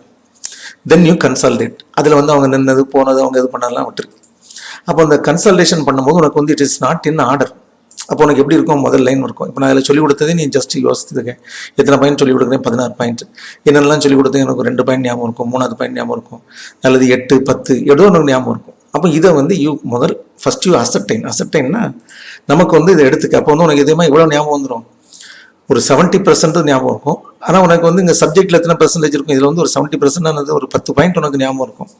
Then you consolidated. அதில் வந்து அவங்க நின்னது போனது அவங்க இது பண்ணலாம் விட்டுருக்கு. அப்போ அந்த கன்சல்டேஷன் பண்ணும்போது உனக்கு வந்து it is not in order. அப்போ உனக்கு எப்படி இருக்கும், முதல் லைன் இருக்கும். இப்போ நான் அதில் சொல்லிக் கொடுத்ததே நீ ஜஸ்ட் யோசித்துக்க, எத்தனை பாயிண்ட் சொல்லிக் கொடுக்குறேன், 16 பாயிண்ட். என்னெல்லாம் சொல்லிக் கொடுத்தேன், எனக்கு 2 பாயிண்ட் ஞாபகம் இருக்கும், 3வது பாயிண்ட் ஞாபகம் இருக்கும், அல்லது 8, 10 ஏதோ ஒன்று ஞாபகம் இருக்கும். அப்போ இதை வந்து முதல் ஃபஸ்ட் யூ அசர்டைன்னா நமக்கு வந்து இதை எடுத்துக்க. அப்போ வந்து உனக்கு இதே இவ்வளோ ஞாபகம் வந்துடும், ஒரு 70% ஞாபகம் இருக்கும். ஆனால் உனக்கு வந்து இங்கே சப்ஜெக்டில் எத்தனை பெர்சன்டேஜ் இருக்கும், இதில் வந்து ஒரு 70% ஒரு 10 பாயிண்ட் உனக்கு ஞாபகம் இருக்கும்.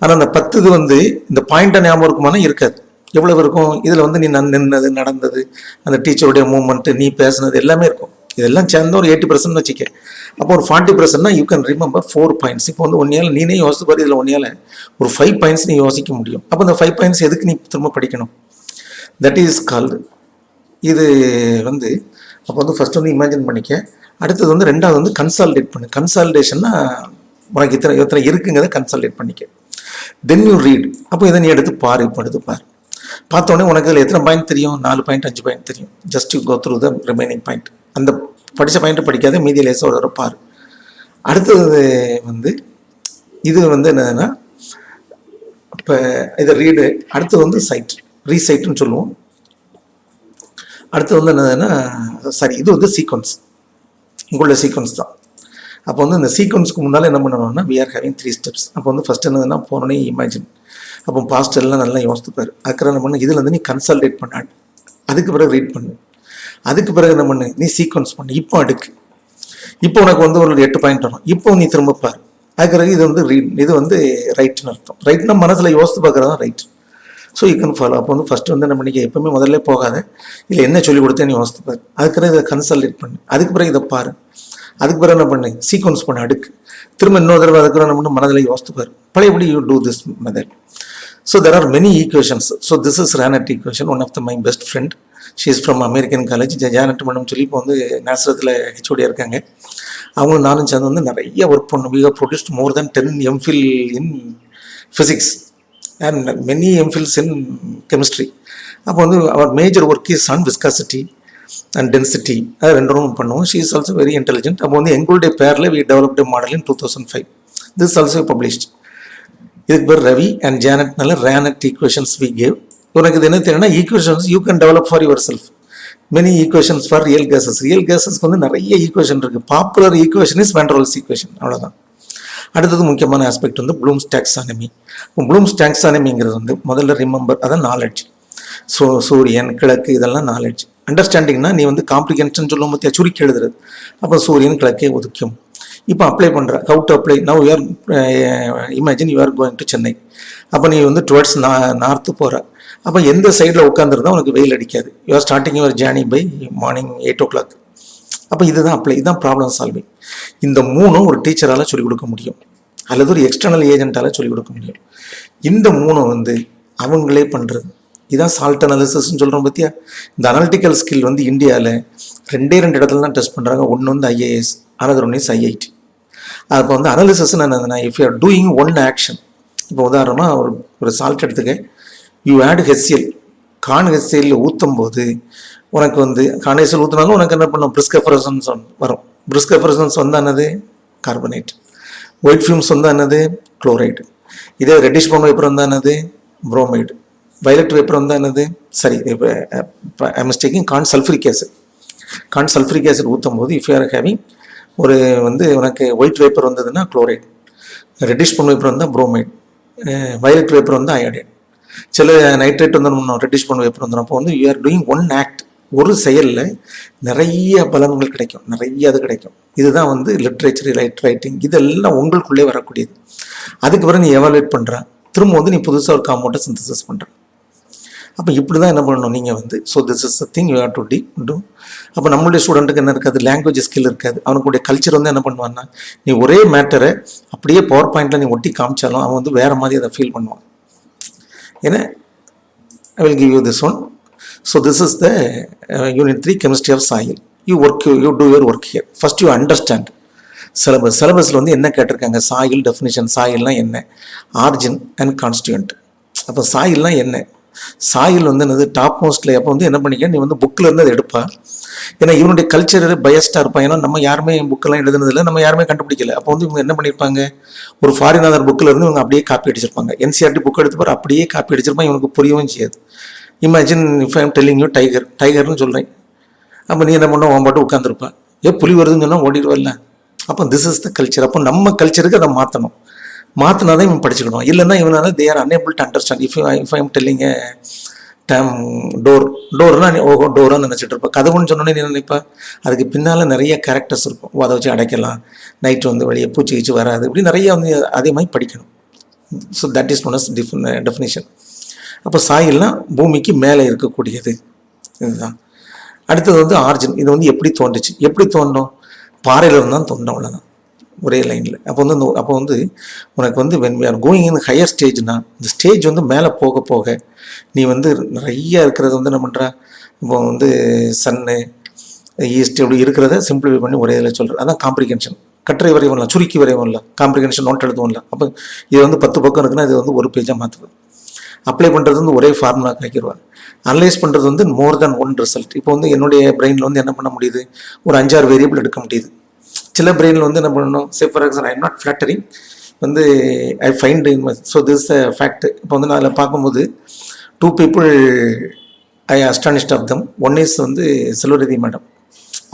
ஆனால் அந்த 10 இது வந்து இந்த பாயிண்ட்டை ஞாபகம் இருக்குமானா இருக்காது. எவ்வளவு இருக்கும், இதில் வந்து நீ நின்னது, நடந்தது, அந்த டீச்சருடைய மூவ்மெண்ட்டு, நீ பேசுனது எல்லாமே இருக்கும். இதெல்லாம் சேர்ந்து ஒரு 80% வச்சுக்க. அப்போ ஒரு 40%னா யூ கேன் ரிமெம்பர் 4 பாயிண்ட்ஸ். இப்போ வந்து ஒன்னியால் நீனே யோசித்து பாரு, இதில் ஒன்னியால் ஒரு 5 பாயிண்ட்ஸ் நீ யோசிக்க முடியும். அப்போ அந்த 5 பாயிண்ட்ஸ் எதுக்கு நீ திரும்ப படிக்கணும், தட் இஸ் கால்டு இது வந்து. அப்போ வந்து ஃபஸ்ட் வந்து இமேஜின் பண்ணிக்க. அடுத்தது வந்து ரெண்டாவது வந்து கன்சால்டேட் பண்ணு. கன்சால்டேஷன்னா உனக்கு இத்தனை இருக்குங்கிறத கன்சால்டேட் பண்ணிக்க. Then you read. அப்போ இதை நீ எடுத்து பாரு. இப்போ எடுத்து பாரு, பார்த்தோன்னே உனக்கு அதில் எத்தனை பாயிண்ட் தெரியும், 4 பாயிண்ட் 5 பாயிண்ட் தெரியும். Just you go through the remaining point. அந்த படித்த பாயிண்ட்டை படிக்காத, மீதி லேசாக ஒரு பாரு. அடுத்தது வந்து இது வந்து என்னதுன்னா, இப்போ இதை ரீடு. அடுத்தது வந்து சைட், ரீசைட்டுன்னு சொல்லுவோம். அடுத்தது வந்து என்னதுன்னா இது வந்து சீக்வன்ஸ், உங்களோட சீக்வன்ஸ் தான். அப்போ வந்து இந்த சீக்வன்ஸுக்கு முன்னால் என்ன பண்ணணும்னா we are having 3 steps. அப்போ வந்து ஃபஸ்ட் என்னதுன்னா போனோடனே இமேஜின். அப்போ பாஸ்ட் எல்லாம் நல்லா யோசித்துப்பாரு. அதுக்கு என்ன பண்ணு, இதில் வந்து நீ கன்சல்டேட் பண்ண, அதுக்கு பிறகு ரீட் பண்ணு, அதுக்கு பிறகு என்ன பண்ணு, நீ சீக்வன்ஸ் பண்ணு. இப்போ அடுக்கு, இப்போ உனக்கு வந்து ஒரு 8 பாயிண்ட் வரும், இப்போ நீ திரும்ப பாரு. அதுக்கு பிறகு இது வந்து ரீட், இது வந்து ரைட்னு அர்த்தம். ரைட்னா மனசில் யோசித்து பார்க்குறது தான் right. So you can follow. அப்போ வந்து ஃபஸ்ட்டு வந்து நம்ம நீங்கள் எப்பவுமே முதல்ல போகாத, இல்லை என்ன சொல்லிக் கொடுத்தேன்னு யோசித்து பாரு. அதுக்கு பிறகு இதை கன்சல்டேட் பண்ணு, அதுக்கு பிறகு இதை பாரு, அதுக்கு பிறகு என்ன பண்ணு, சீக்வன்ஸ் பண்ணு, அடுக்கு, திரும்ப இன்னொரு தடவை அதுக்கு நம்ம வந்து மனதில் யோசித்து பாரு. பழையபடி you do this method. So there are many equations. So this is Ranat equation, one of my best friend. She is from American College. Janet madam சொல்லி இப்போ வந்து நேசரத்தில் ஹெச்ஓடியாக இருக்காங்க. அவங்களும் நானும் சேர்ந்து வந்து நிறைய ஒர்க் பண்ணோம். We have produced more than 10 MPhil in physics and many MPhils in chemistry. அப்போ வந்து our major work is on viscosity and density. அது ரெண்டும் பண்ணுவோம். She is also very intelligent. அப்போ வந்து எங்களுடைய பேரில் we developed a model in 2005. This is also published. இதுக்கு பேர் ரவி அண்ட் ஜானட்னால ரேனட் ஈக்குவேஷன்ஸ் வி கேவ். உனக்கு இது என்ன தெரியும்னா, equations you can develop for yourself. Many equations for real cases. Real கேசஸ்க்கு வந்து நிறைய ஈக்குவேஷன் இருக்குது. Popular equation is van der Waals equation, அவ்வளோதான். அடுத்தது முக்கியமான ஆஸ்பெக்ட் வந்து ப்ளூம்ஸ் டாக்ஸானமி. ப்ளூம்ஸ் டாக்ஸானமிங்கிறது வந்து முதல்ல ரிமெம்பர், அதான் நாலேஜ். ஸோ சூரியன், கிழக்கு, இதெல்லாம் நாலேஜ். அண்டர்ஸ்டாண்டிங்னா நீ வந்து காம்ப்ளிகேஷன் சொல்லும் பற்றியா சுருக்கி எழுதுறது. அப்போ சூரியன் கிழக்கே உதிக்கும். இப்போ அப்ளை பண்ணுற, how to apply. Now you are imagine you are going to Chennai. அப்போ நீ வந்து டுவர்ட்ஸ் நார்த்து போகிற. அப்போ எந்த சைடில் உட்காந்துருந்தா உனக்கு வெயில் அடிக்காது. You are starting your journey by morning 8 o'clock. அப்போ இதுதான் அப்ளை, இதுதான் ப்ராப்ளம் சால்விங். இந்த மூணும் ஒரு டீச்சரால் சொல்லிக் கொடுக்க முடியும், அல்லது ஒரு எக்ஸ்டர்னல் ஏஜென்ட்டால் சொல்லிக் கொடுக்க முடியும். இந்த மூணும் வந்து அவங்களே பண்ணுறது. இதுதான் சால்ட் அனாலிசிஸ்ன்னு சொல்கிறோம் பற்றியா. இந்த அனாலிட்டிக்கல் ஸ்கில் வந்து இந்தியாவில் 2 இடத்துல தான் டெஸ்ட் பண்ணுறாங்க. ஒன்று வந்து IAS, another one is IIT. அப்போ வந்து அனாலிசிஸ்ன்னு என்னதுன்னா, if you are doing one action. இப்போ உதாரணமாக ஒரு சால்ட் எடுத்துக்க, you add HCl, conc HCl ஊற்றும் போது உனக்கு வந்து கான் HCl ஊற்றினாலும் உனக்கு என்ன பண்ணும், பிரிஸ்க் எஃபரசன்ஸ் வரும். பிரிஸ்க் எஃபரசன்ஸ் வந்து என்னது, கார்பனேட். ஒயிட் ஃபியூம்ஸ் வந்து என்னது, குளோரைடு. இதே ரெட்டிஷ் ப்ரௌன் வேப்பர் வந்து என்னது, புரோமைடு. வயலட் வேப்பர் வந்து என்னது, சரி இப்போ I am taking conc sulphuric acid. Conc sulphuric acid ஊற்றும் போது இஃப் யூ ஆர் ஹேவிங் ஒரு வந்து உனக்கு ஒயிட் வேப்பர் வந்ததுன்னா குளோரைட், ரெட்டிஷ் ப்ரௌன் வேப்பர் வந்தால் புரோமைட், வயலட் வேப்பர் வந்து அயோடைன். சில நைட்ரேட் வந்து ரெட்டிஷ் ப்ரௌன் வேப்பர் வந்துடும். அப்போ வந்து you are doing one act, ஒரு செயலில் நிறைய பலன்கள் கிடைக்கும், நிறைய அது கிடைக்கும். இதுதான் வந்து லிட்ரேச்சர், ரைட்டிங், இதெல்லாம் உங்களுக்குள்ளே வரக்கூடியது. அதுக்கு பிறகு நீ எவாலுவேட் பண்ணுற, திரும்ப வந்து நீ புதுசாக ஒரு காம்பவுண்டை சிந்தசிஸ் பண்ணுற. அப்போ இப்படி தான் என்ன பண்ணணும் நீங்கள் வந்து. So this is the thing you have to do. அப்போ நம்மளுடைய ஸ்டூடெண்ட்டுக்கு என்ன இருக்காது, லாங்குவேஜ் ஸ்கில் இருக்காது. அவனுக்குடைய கல்ச்சர் வந்து என்ன பண்ணுவான்னா, நீ ஒரே மேட்டரை அப்படியே பவர் பாயிண்டில் நீ ஒட்டி காமிச்சாலும் அவன் வந்து வேறு மாதிரி அதை ஃபீல் பண்ணுவான். ஏன்னா I will give you this one. So this is the unit 3 chemistry of soil. You do your work here. First you understand சிலபஸில் வந்து என்ன கேட்டிருக்காங்க, சாயில் டெஃபினிஷன். சாயில்னா என்ன, ஆரிஜின் அண்ட் கான்ஸ்டியூண்ட். அப்போ சாயில்னா என்ன, சாயில் வந்து என்னது டாப் மோஸ்ட்ல. அப்போ வந்து என்ன பண்ணிக்க, நீ வந்து புக்கில் இருந்து அதை எடுப்பா. ஏன்னா இவனுடைய கல்ச்சர் பயஸ்டாக இருப்பான். ஏன்னா நம்ம யாருமே புக்கெல்லாம் எழுதுனதில்லை, நம்ம யாருமே கண்டுபிடிக்கல. அப்போ வந்து இவங்க என்ன பண்ணியிருப்பாங்க, ஒரு ஃபாரினர் புக்கில் இருந்து இவங்க அப்படியே காப்பி அடிச்சிருப்பாங்க. என்சிஆர்டி புக் எடுத்து பாரு, அப்படியே காப்பி அடிச்சிருப்பான். இவனுக்கு புரியவும் செய்யாது. Imagine if I am telling you டைகர்னு சொல்கிறேன். அப்போ நீ என்ன பண்ண, உன் பாட்டு உட்காந்துருப்பா. புலி வருதுன்னு சொன்னால் ஓடிடுவல்ல. அப்போ திஸ் இஸ் த கல்ச்சர். அப்போ நம்ம கல்ச்சருக்கு அதை மாற்றணும். மாற்றினா தான் இவன் படிச்சுக்கணும். இல்லைன்னா இவனால they are unable to understand. If I am telling dam டோர்னா ஓஹோ டோரான்னு நினச்சிட்டு இருப்பேன். கதவுன்னு சொன்னோன்னே நீ நினைப்பா, அதுக்கு பின்னால் நிறைய கேரக்டர்ஸ் இருக்கும். அதை வச்சு அடைக்கலாம், நைட்டு வந்து வெளியே பூச்சி கீச்சு வராது, இப்படி நிறைய வந்து அதே மாதிரி படிக்கணும். So that is one definition. அப்போ சாயில்னா பூமிக்கு மேலே இருக்கக்கூடியது, இதுதான். அடுத்தது வந்து ஆர்ஜின். இது வந்து எப்படி தோன்றுச்சு, எப்படி தோன்றும், பாறையிலிருந்து தான் தோன்றும், அவ்வளோதான், ஒரே லைனில். அப்போ வந்து உனக்கு வந்து when we are going in higher ஸ்டேஜ்னா, இந்த ஸ்டேஜ் வந்து மேலே போக போக நீ வந்து நிறைய இருக்கிறது வந்து என்ன பண்ணுற, இப்போ வந்து சன்னு ஈஸ்ட் இப்படி இருக்கிறத சிம்பிளிஃபை பண்ணி ஒரே இதில் சொல்கிற, அதான் காம்ப்ரிகென்ஷன். கட்டுரை வரைவன்ல, சுருக்கி வரைவன்ல, காம்ப்ரிகென்ஷன் நோட் எழுதுவோம்ல. அப்போ இது வந்து 10 பக்கம் இருக்குன்னா இது வந்து ஒரு பேஜாக மாற்றுவேன். அப்ளை பண்ணுறது வந்து ஒரே ஃபார்முலா கிடைக்கிடுவார். அனலைஸ் பண்ணுறது வந்து மோர் தென் ஒன் ரிசல்ட். இப்போ வந்து என்னுடைய பிரெயினில் வந்து என்ன பண்ண முடியுது, ஒரு 5-6 வேரியபிள் எடுக்க முடியுது. சில பிரெயினில் வந்து என்ன பண்ணணும், say for example I am not flattering வந்து I find in so this a fact. இப்போ வந்து நான் அதில் பார்க்கும்போது 2 people I astonished of them. One is வந்து செல்வரதி மேடம்.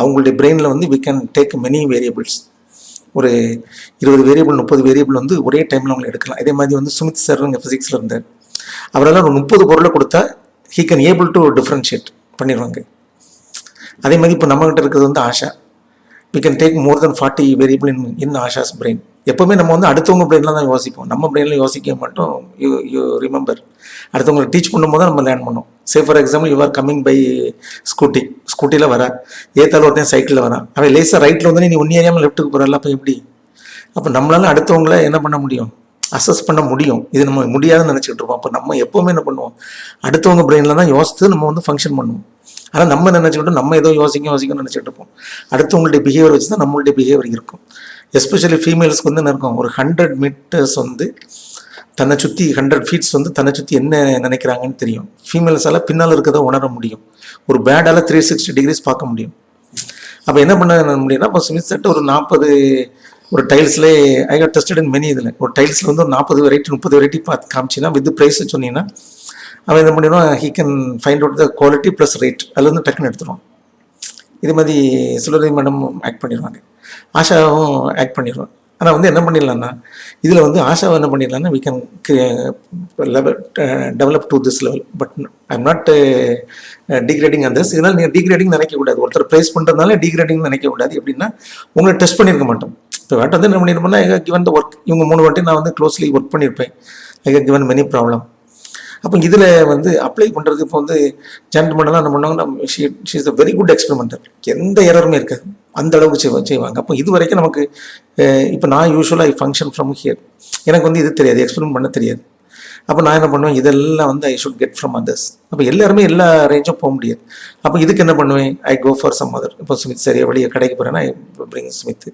அவங்களுடைய பிரெயினில் வந்து we can take many variables. ஒரு 20 வேரியபிள் 30 வேரியபிள் வந்து ஒரே டைமில் அவங்களை எடுக்கலாம். இதே மாதிரி வந்து சுமித் சார் இங்கே ஃபிசிக்ஸில் இருந்தார். அவரால் ஒரு 30 பொருளை கொடுத்தா he can able to differentiate பண்ணிடுவாங்க. அதே மாதிரி இப்போ நம்மகிட்ட இருக்கிறது வந்து Asha. we can take more than 40 variable in Asha's brain. எப்போவுமே நம்ம வந்து அடுத்தவங்க பிரெயினில் தான் யோசிப்போம், நம்ம பிரெயினில் யோசிக்க மாட்டோம். யூ ரிமெம்பர், அடுத்தவங்களை டீச் பண்ணும்போது தான் நம்ம லேர்ன் பண்ணோம். Say for example you are coming by ஸ்கூட்டியில் வர, ஏத்தாலும் ஒருத்தன் சைக்கிளில் வரான், அவன் லேசாக ரைட்டில் வந்து நீ ஒன்றே அறியாமல் லெஃப்ட்டுக்கு போகிறல்ல. அப்போ எப்படி, அப்போ நம்மளால அடுத்தவங்கள என்ன பண்ண முடியும், அசஸ் பண்ண முடியும். இது நம்ம முடியாதுன்னு நினச்சிக்கிட்டு இருப்போம். அப்போ நம்ம எப்போவுமே என்ன பண்ணுவோம், அடுத்தவங்க பிரெயினில் தான் யோசித்து நம்ம வந்து ஃபங்க்ஷன் பண்ணுவோம். ஆனால் நம்ம நினச்சிக்கிட்டோம் நம்ம ஏதோ யோசிக்கணும்னு நினச்சிட்டு இருப்போம். அடுத்தவங்களுடைய பிஹேவியர் வச்சு தான் நம்மளுடைய பிஹேவியர் இருக்கும். எஸ்பெஷலி ஃபீமேல்ஸ்க்கு வந்து என்ன இருக்கும், ஒரு 100 meters வந்து தன்னை சுற்றி 100 feet வந்து தன்னை சுற்றி என்ன நினைக்கிறாங்கன்னு தெரியும். ஃபீமேல்ஸால் பின்னால் இருக்கிறத உணர முடியும். ஒரு பேடால் 360 degrees பார்க்க முடியும். அப்போ என்ன பண்ண முடியும்னா, இப்போ ஸ்மித் செட் ஒரு 40 ஒரு டைல்ஸ்லேயே I got tested in many. இதில் ஒரு டைல்ஸில் வந்து ஒரு 40 வெரைட்டி 30 வெரைட்டி பார்த்து காமிச்சின்னா வித் ப்ரைஸ் சொன்னீங்கன்னா அவன் என்ன பண்ணிடுவான், he can find out the quality plus rate. அதில் வந்து டக்குன்னு எடுத்துருவான். இது மாதிரி சுலரி மேடம் ஆக்ட் பண்ணிடுவாங்க, ஆஷாவும் ஆக்ட் பண்ணிடுவான். ஆனால் வந்து என்ன பண்ணிடலான்னா, இதில் வந்து ஆஷாவை என்ன பண்ணிடலான்னா we can develop to this level. But I am not degrading அந்த திஸ். இதனால் நீங்கள் டிகிரேடிங் நினைக்கக்கூடாது. ஒருத்தர் ப்ரைஸ் பண்ணுறதுனால டிகிரேடிங் நினைக்கக்கூடாது. எப்படின்னா உங்களை டெஸ்ட் பண்ணியிருக்க மாட்டோம். இப்போ வேட்ட வந்து என்ன பண்ணியிருப்போம்னா, I have given the work. இவங்க 3 வாட்டி நான் வந்து க்ளோஸ்லி ஒர்க் பண்ணியிருப்பேன். I have given many problem. அப்போ இதில் வந்து அப்ளை பண்ணுறது இப்போ வந்து ஜென்ட்மெண்ட்லாம் என்ன பண்ணுவாங்கன்னா, she is a very good experimenter. எந்த எரருமே இருக்காது, அந்த அளவுக்கு செய்வாங்க. அப்போ இது வரைக்கும் நமக்கு இப்போ நான் யூஸ்வலாக ஐ ஃபங்க்ஷன் ஃப்ரம் ஹியர். எனக்கு வந்து இது தெரியாது, எக்ஸ்பெரிமெண்ட் பண்ண தெரியாது. அப்போ நான் என்ன பண்ணுவேன், இதெல்லாம் வந்து I should get from others. அப்போ எல்லாருமே எல்லா ரேஞ்சும் போக முடியாது. அப்போ இதுக்கு என்ன பண்ணுவேன், ஐ கோ ஃபார் சம் அதர். இப்போ ஸ்மித் சரியாக வெளியே கடைக்கு போகிறேன்னா ஐ பிரிங் ஸ்மித்.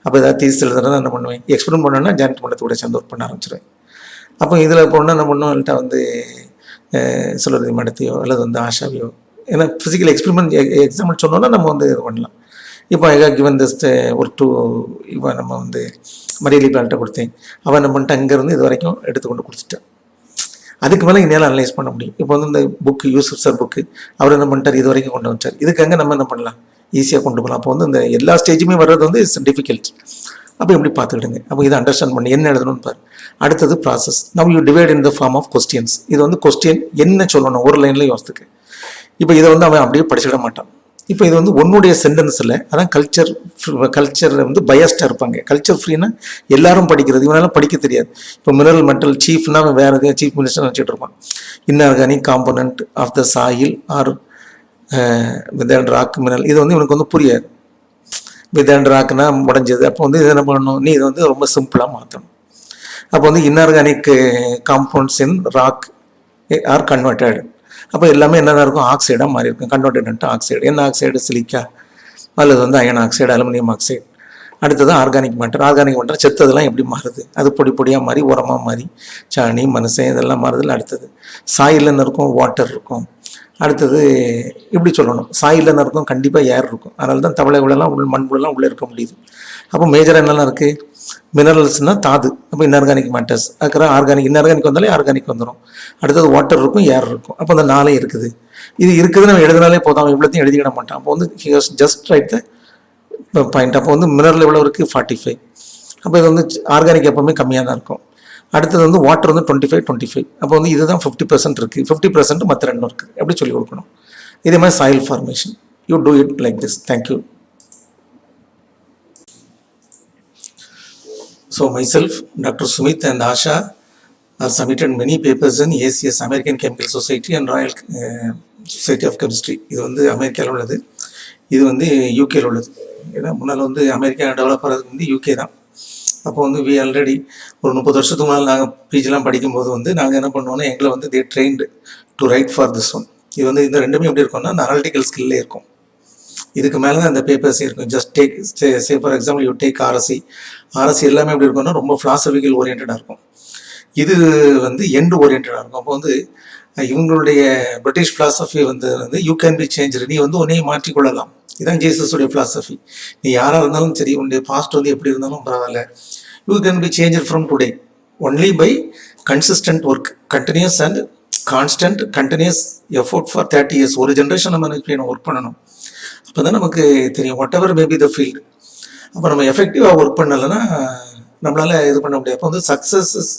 அப்போ ஏதாவது தீஸ் எழுதுறதா என்ன பண்ணுவேன், எக்ஸ்பெரிமெண்ட் பண்ணேன்னா ஜென்ட்மெண்ட் கூட சேர்ந்து ஒர்க் பண்ண ஆரம்பிச்சிருவேன். அப்போ இதில் போனால் என்ன பண்ணுவோம், என்கிட்ட வந்து சுலரி மேடத்தையோ அல்லது வந்து ஆஷாவையோ, ஏன்னா ஃபிசிக்கல் எக்ஸ்பெரிமெண்ட் எக்ஸாம்பிள் சொன்னோன்னா நம்ம வந்து இது பண்ணலாம். இப்போ ஐ have given this work to இவன் நம்ம வந்து மரியலி பிளான்ட்ட கொடுத்தேன். அவன் என்ன பண்ணிட்டு அங்கேருந்து இது வரைக்கும் எடுத்துக்கொண்டு கொடுத்துட்டான். அதுக்கு மேலே என்னால் அனலைஸ் பண்ண முடியும். இப்போ வந்து இந்த புக்கு யூசுப் சார் புக்கு அவர் என்ன பண்ணிட்டார், இது வரைக்கும் கொண்டு வச்சார். இதுக்கு அங்கே நம்ம என்ன பண்ணலாம், ஈஸியாக கொண்டு போகலாம். அப்போ வந்து இந்த எல்லா ஸ்டேஜுமே வர்றது வந்து இட்ஸ் டிஃபிகல்ட். அப்போ எப்படி பார்த்துக்கிடுங்க. அப்போ இதை அண்டர்ஸ்டாண்ட் பண்ணி என்ன எழுதணும்னு பாரு. அடுத்தது process. Now you divide in the form of questions. இது வந்து கொஸ்டின் என்ன சொல்லணும் ஒரு லைனில் யோசித்துக்கு. இப்போ இதை வந்து அவன் அப்படியே படிச்சுட மாட்டான். இப்போ இது வந்து உன்னுடைய சென்டென்ஸில் அதான் கல்ச்சர் வந்து பயஸ்டாக இருப்பாங்க. கல்ச்சர் ஃப்ரீனா எல்லாரும் படிக்கிறது, இவனாலும் படிக்க தெரியாது. இப்போ மினரல் மெட்டல் சீஃப்னா வேறு எதாவது சீஃப் மினிஸ்டர் நினச்சிட்டு இருப்பான். Inorganic component of the soil are weathered rock mineral, இது வந்து இவனுக்கு வந்து புரியாது. வித் அண்ட் ராக்னா உடஞ்சது. அப்போ வந்து இது என்ன பண்ணணும், நீ இதை வந்து ரொம்ப சிம்பிளாக மாற்றணும். அப்போ வந்து இன்ஆர்கானிக் காம்பவுண்ட்ஸ் இன் ராக் ஆர் கன்வெர்டட். அப்போ எல்லாமே என்னதான் இருக்கும், ஆக்சைடாக மாறி இருக்கும். Converted oxide. என்ன ஆக்சைடு, சிலிக்கா அல்லது வந்து அயன் ஆக்சைடு, அலுமினியம் ஆக்சைடு. அடுத்தது ஆர்கானிக் மேட்டர். ஆர்கானிக் மேட்டர் செத்ததெல்லாம் எப்படி மாறுது, அது பொடி பொடியாக மாறி உரமாக மாறி சாணி மனுஷன் இதெல்லாம் மாறுதில்ல. அடுத்தது சாயில்னு இருக்கும், வாட்டர் இருக்கும். அடுத்தது இப்படி சொல்லணும், சாயில்னு இருக்கும், கண்டிப்பாக ஏர் இருக்கும். அதனால தான் தவளை விழலாம் மண்புழெல்லாம் உள்ளே இருக்க முடியுது. அப்போ மேஜராக என்னெல்லாம் இருக்குது, மினரல்ஸ்னால் தாது. அப்போ இன்ஆர்கானிக் மேட்டர்ஸ். அதுக்கப்புறம் ஆர்கானிக், இன்ஆர்கானிக் வந்தாலே ஆர்கானிக் வந்துடும். அடுத்தது வாட்டர் இருக்கும், ஏர் இருக்கும். அப்போ அந்த நாளே இருக்குது. இது இருக்குது நம்ம எழுதினாலே போதும், அவன் இவ்வளோத்தையும் எழுதிக்கிட மாட்டான். அப்போ வந்து ஜஸ்ட் ரைட் த பாயிண்ட். அப்போ வந்து மினரல் எவ்வளோ இருக்குது, 45. அப்போ இது வந்து ஆர்கானிக் எப்போவுமே கம்மியாக தான் இருக்கும். அடுத்தது வந்து வாட்டர் வந்து 25. அப்போ வந்து இதுதான் 50% இருக்குது, 50% மற்ற ரெண்டும் இருக்குது. எப்படி சொல்லிக் கொடுக்கணும். இதே மாதிரி soil formation, you do it like this. Thank you. So myself, Dr. Sumit and Asha have submitted many papers in ACS, American Chemical Society and Royal Society of Chemistry. இது வந்து அமெரிக்காவில் உள்ளது, இது வந்து யூகேல உள்ளது. ஏன்னா முன்னால் வந்து அமெரிக்கா டெவலப் ஆகிறதுக்கு வந்து யூகே தான். அப்போ வந்து வி ஆல்ரெடி ஒரு 30 வருஷத்துக்கு முன்னால் நாங்கள் பிஜிலாம் படிக்கும்போது வந்து நாங்கள் என்ன பண்ணுவோம்னா, எங்களை வந்து they trained to write for this one. இது வந்து இந்த ரெண்டுமே எப்படி இருக்கும்னா, அந்த அனாலிட்டிக்கல் ஸ்கில்லே இருக்கும். இதுக்கு மேலே தான் அந்த பேப்பர்ஸே இருக்கும். Just take say for example you take RSC. RSC எல்லாமே எப்படி இருக்கும்னா ரொம்ப ஃபிலாசபிக்கல் ஓரியன்டாக இருக்கும். இது வந்து எண்டு ஓரியன்டாக இருக்கும். அப்போ வந்து இவங்களுடைய பிரிட்டிஷ் ஃபிலாசபி வந்து யூ கேன் பி சேஞ்ச், நீ வந்து உன்னையே மாற்றிக்கொள்ளலாம். இதுதான் ஜீசஸுடைய ஃபிலாசபி. நீ யாராக இருந்தாலும் சரி, உன்னுடைய பாஸ்ட் வந்து எப்படி இருந்தாலும் பரவாயில்ல, you can be change from today only by consistent work, continuous and constant continuous effort for 30 years. ஒரு ஜென்ரேஷன் நம்ம ஒர்க் பண்ணணும். அப்போ தான் நமக்கு தெரியும் whatever maybe the field. அப்போ நம்ம எஃபெக்டிவாக ஒர்க் பண்ணலைன்னா நம்மளால் இது பண்ண முடியாது. அப்போ வந்து success is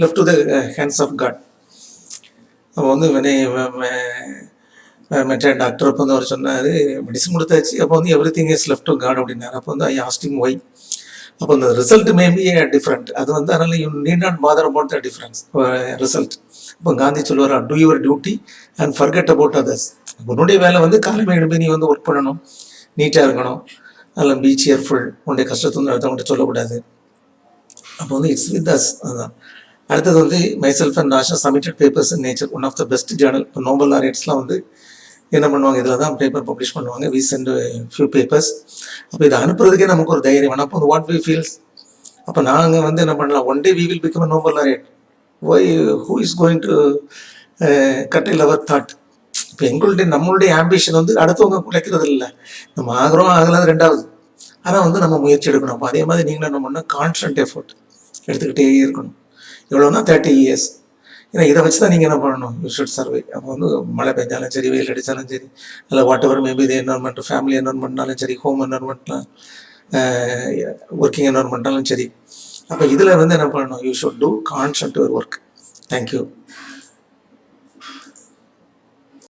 left to the hands of God. அப்போ வந்து டாக்டர் அப்போ வந்து அவர் சொன்னார், மெடிசன் கொடுத்தாச்சு, அப்போ வந்து everything is left to God அப்படின்னாரு. அப்போ வந்து ஐ ஆஸ்க்ட் ஹிம் ஒய். அப்போ அந்த ரிசல்ட் மேபி டிஃப்ரெண்ட். அது வந்து அதனால் you need not bother about the difference result. இப்போ காந்தி சொல்லுவார், two your duty and forget about others. உன்னுடைய வேலை வந்து காலையில் எழுப்பி நீ வந்து ஒர்க் பண்ணணும், நீட்டாக இருக்கணும், அதில் பி சியர்ஃபுல், உன்னுடைய கஷ்டத்தை வந்து அடுத்தவங்கள்ட்ட சொல்லக்கூடாது. அப்போ வந்து இட்ஸ் வித் அஸ். அதுதான். அடுத்தது வந்து myself and Asha submitted papers in Nature, one of the best journal. இப்போ நோபல் லாரியட்ஸ்லாம் வந்து என்ன பண்ணுவாங்க, இதில் தான் பேப்பர் பப்ளிஷ் பண்ணுவாங்க. We sent few papers. அப்போ இதை அனுப்புறதுக்கே நமக்கு ஒரு தைரியம் வேணும். அப்போ வந்து வாட் வி ஃபீல்ஸ். அப்போ நாங்கள் வந்து என்ன பண்ணலாம், one day we will become a Nobel laureate. Why who is going to கட்டில் அவர் தாட். இப்போ எங்களுடைய நம்மளுடைய ஆம்பிஷன் வந்து அடுத்தவங்க குலைக்கிறது இல்லை, நம்ம ஆகிறோம் ஆகலாது ரெண்டாவது. ஆனால் வந்து நம்ம முயற்சி எடுக்கணும். அப்போ அதே மாதிரி நீங்களும் என்ன பண்ணால் கான்ஸ்டன்ட் எஃபோர்ட் எடுத்துக்கிட்டே இருக்கணும். எவ்வளோனா 30 years. ஏன்னா இதை வச்சு தான் நீங்கள் என்ன பண்ணணும், யூ ஷுட் சர்வே. அப்போ வந்து மழை பெஞ்சாலும் சரி, வெயில் அடித்தாலும் சரி, இல்லை வாட் எவர் மேபி இது என்வரன்மெண்ட், ஃபேமிலி என்வரன்மெண்ட்னாலும் சரி, ஹோம் என்வரன்மெண்ட்லாம், ஒர்க்கிங் என்வரன்மெண்ட்னாலும் சரி. அப்போ இதில் வந்து என்ன பண்ணணும், you should do constant your work. Thank you.